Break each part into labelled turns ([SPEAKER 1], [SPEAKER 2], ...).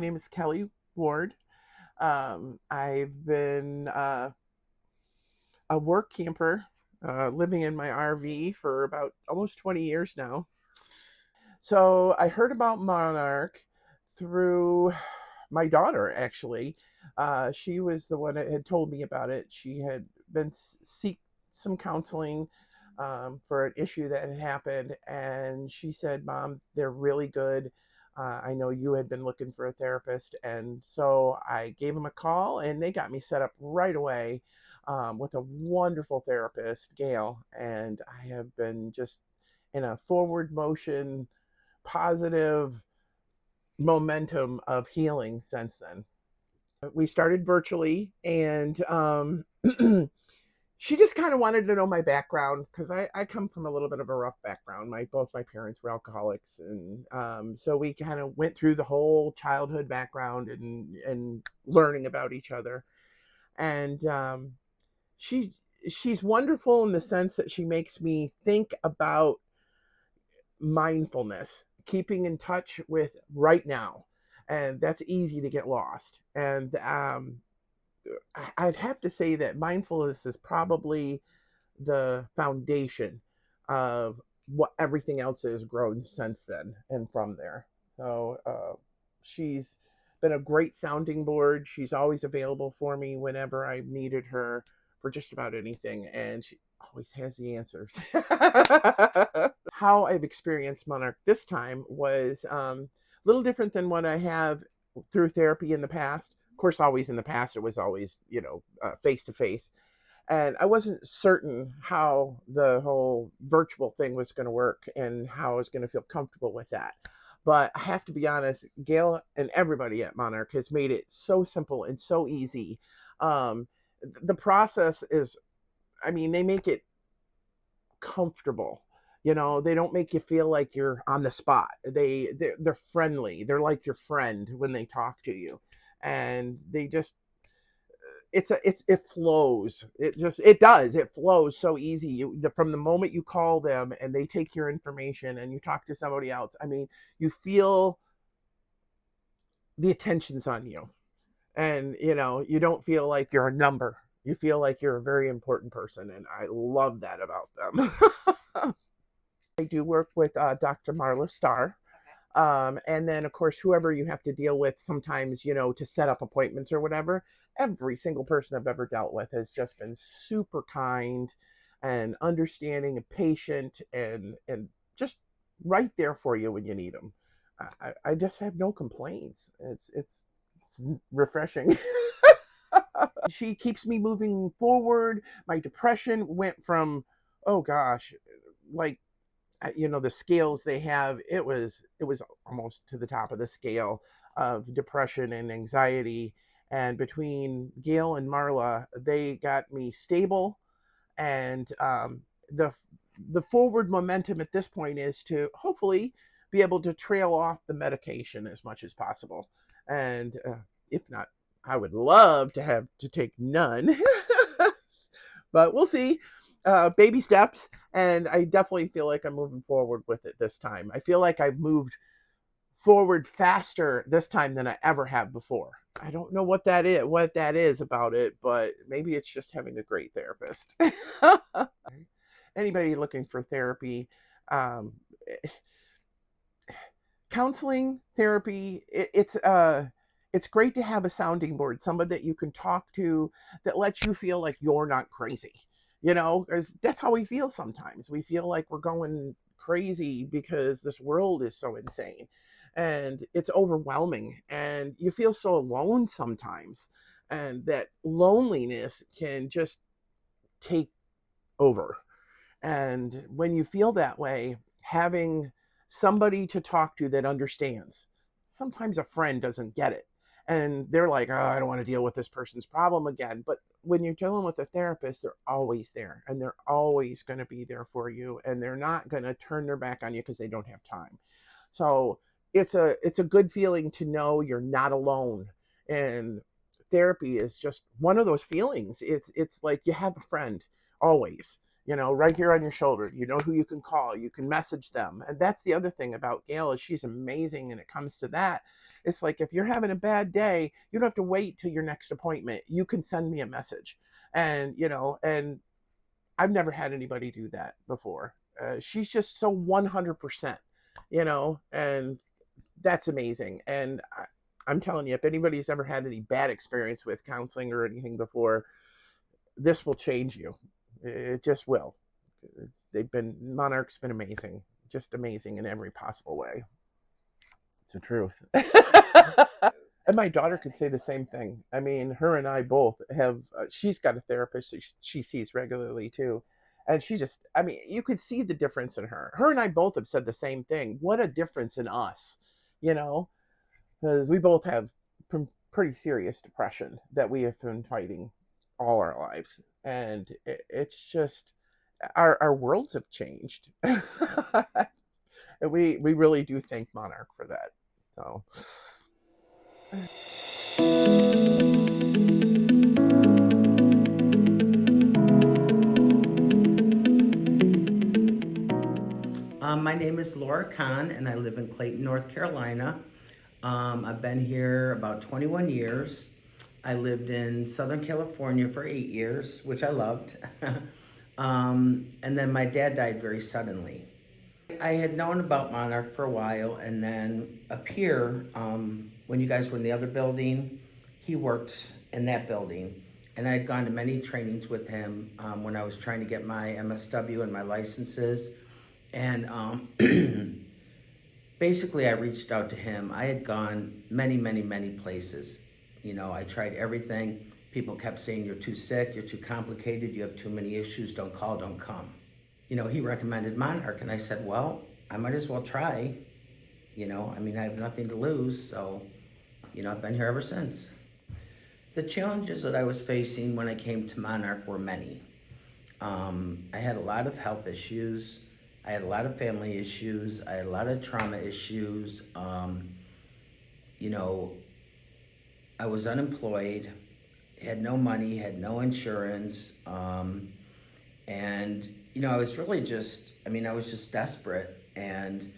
[SPEAKER 1] name is Kelly Ward. I've been a work camper living in my RV for about almost 20 years now. So I heard about Monarch through my daughter, actually. She was the one that had told me about it. She had been seek some counseling for an issue that had happened, and she said, "Mom, they're really good. I know you had been looking for a therapist," and so I gave them a call, and they got me set up right away with a wonderful therapist, Gail, and I have been just in a forward motion, positive momentum of healing since then. We started virtually, and she just kind of wanted to know my background because I come from a little bit of a rough background. Both my parents were alcoholics, and so we kind of went through the whole childhood background and learning about each other. And she she's wonderful in the sense that she makes me think about mindfulness, keeping in touch with right now, and that's easy to get lost. And I'd have to say that mindfulness is probably the foundation of what everything else has grown since then and from there. So she's been a great sounding board. She's always available for me whenever I've needed her for just about anything, and she always has the answers. How I've experienced Monarch this time was a little different than what I have through therapy in the past. Of course, always in the past, it was always, face to face. And I wasn't certain how the whole virtual thing was going to work and how I was going to feel comfortable with that. But I have to be honest, Gail and everybody at Monarch has made it so simple and so easy. The process is, I mean, they make it comfortable. They don't make you feel like you're on the spot. They're friendly. They're like your friend when they talk to you, and they just it flows. It flows so easy. From the moment you call them and they take your information and you talk to somebody else. I mean, you feel the attention's on you, and you don't feel like you're a number. You feel like you're a very important person, and I love that about them. I do work with Dr. Marla Starr. And then, of course, whoever you have to deal with sometimes, to set up appointments or whatever, every single person I've ever dealt with has just been super kind and understanding and patient and just right there for you when you need them. I just have no complaints. It's refreshing. She keeps me moving forward. My depression went from, oh gosh, like the scales they have, it was almost to the top of the scale of depression and anxiety. And between Gail and Marla, they got me stable. And the forward momentum at this point is to hopefully be able to trail off the medication as much as possible. And if not, I would love to have to take none. But we'll see. Baby steps, and I definitely feel like I'm moving forward with it this time. I feel like I've moved forward faster this time than I ever have before. I don't know what that is about it, but maybe it's just having a great therapist. Anybody looking for therapy, um, counseling, therapy, it's great to have a sounding board, somebody that you can talk to that lets you feel like you're not crazy. Because that's how we feel sometimes. We feel like we're going crazy because this world is so insane and it's overwhelming, and you feel so alone sometimes, and that loneliness can just take over. And when you feel that way, having somebody to talk to that understands. Sometimes a friend doesn't get it. And they're like, oh, I don't want to deal with this person's problem again. But when you're dealing with a therapist, they're always there, and they're always going to be there for you. And they're not going to turn their back on you because they don't have time. So it's a good feeling to know you're not alone. And therapy is just one of those feelings. It's like you have a friend always, right here on your shoulder. You know who you can call. You can message them. And that's the other thing about Gail is she's amazing when it comes to that. It's like if you're having a bad day, you don't have to wait till your next appointment. You can send me a message. And, and I've never had anybody do that before. She's just so 100%, and that's amazing. And I'm telling you, if anybody's ever had any bad experience with counseling or anything before, this will change you. It just will. Monarch's been amazing, just amazing in every possible way. It's the truth. And my daughter could say the same thing. I mean, her and I both have, she's got a therapist that she sees regularly too. And I mean, you could see the difference in her. Her and I both have said the same thing. What a difference in us, you know? Because we both have pretty serious depression that we have been fighting all our lives. And it's just, our worlds have changed. And we really do thank Monarch for that. So.
[SPEAKER 2] My name is Laura Conn, and I live in Clayton, North Carolina. I've been here about 21 years. I lived in Southern California for 8 years, which I loved. And then my dad died very suddenly. I had known about Monarch for a while, and then a peer, when you guys were in the other building, he worked in that building. And I had gone to many trainings with him when I was trying to get my MSW and my licenses. And basically I reached out to him. I had gone many places. I tried everything. People kept saying, you're too sick, you're too complicated, you have too many issues, don't call, don't come. He recommended Monarch, and I said, well, I might as well try. I mean, I have nothing to lose, so, I've been here ever since. The challenges that I was facing when I came to Monarch were many. I had a lot of health issues. I had a lot of family issues. I had a lot of trauma issues. I was unemployed, had no money, had no insurance. And, I was really I was just desperate. And,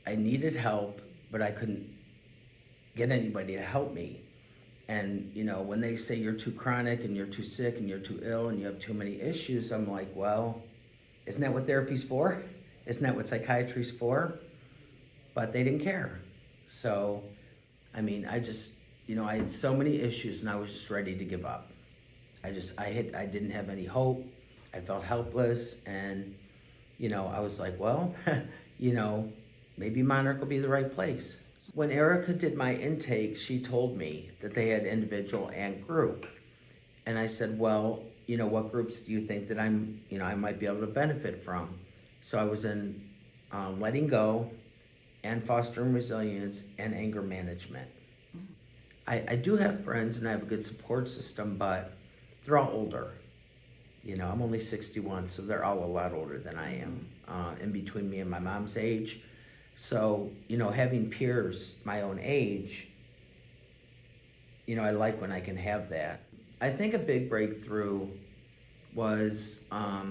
[SPEAKER 2] I needed help, but I couldn't get anybody to help me. And, when they say you're too chronic and you're too sick and you're too ill and you have too many issues, I'm like, well, isn't that what therapy's for? Isn't that what psychiatry's for? But they didn't care. So, I had so many issues, and I was just ready to give up. I didn't have any hope. I felt helpless, and, I was like, well, maybe Monarch will be the right place. When Erica did my intake, she told me that they had individual and group. And I said, well, what groups do you think that I might be able to benefit from? So I was in letting go and fostering resilience and anger management. I do have friends and I have a good support system, but they're all older. I'm only 61, so they're all a lot older than I am, in between me and my mom's age. So, having peers my own age, I like when I can have that. I think a big breakthrough was, I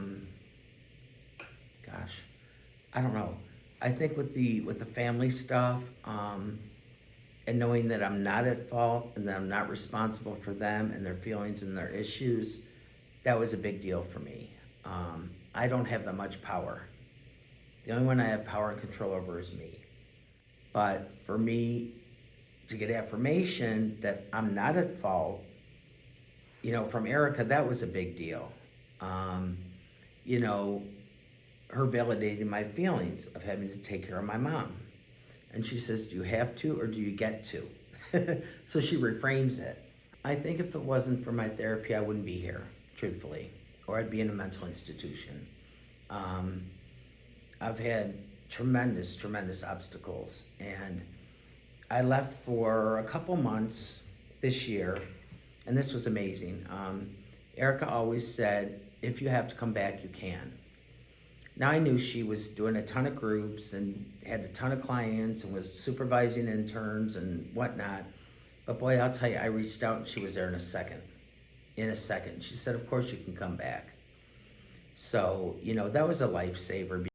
[SPEAKER 2] don't know. I think with the family stuff, and knowing that I'm not at fault and that I'm not responsible for them and their feelings and their issues, that was a big deal for me. I don't have that much power. The only one I have power and control over is me. But for me to get affirmation that I'm not at fault, from Erica, that was a big deal. Her validating my feelings of having to take care of my mom. And she says, do you have to or do you get to? So she reframes it. I think if it wasn't for my therapy, I wouldn't be here, truthfully, or I'd be in a mental institution. I've had tremendous obstacles, and I left for a couple months this year, and this was amazing. Erica always said, if you have to come back, you can. Now I knew she was doing a ton of groups and had a ton of clients and was supervising interns and whatnot. But boy, I'll tell you, I reached out and she was there in a second. She said, of course you can come back. So, that was a lifesaver.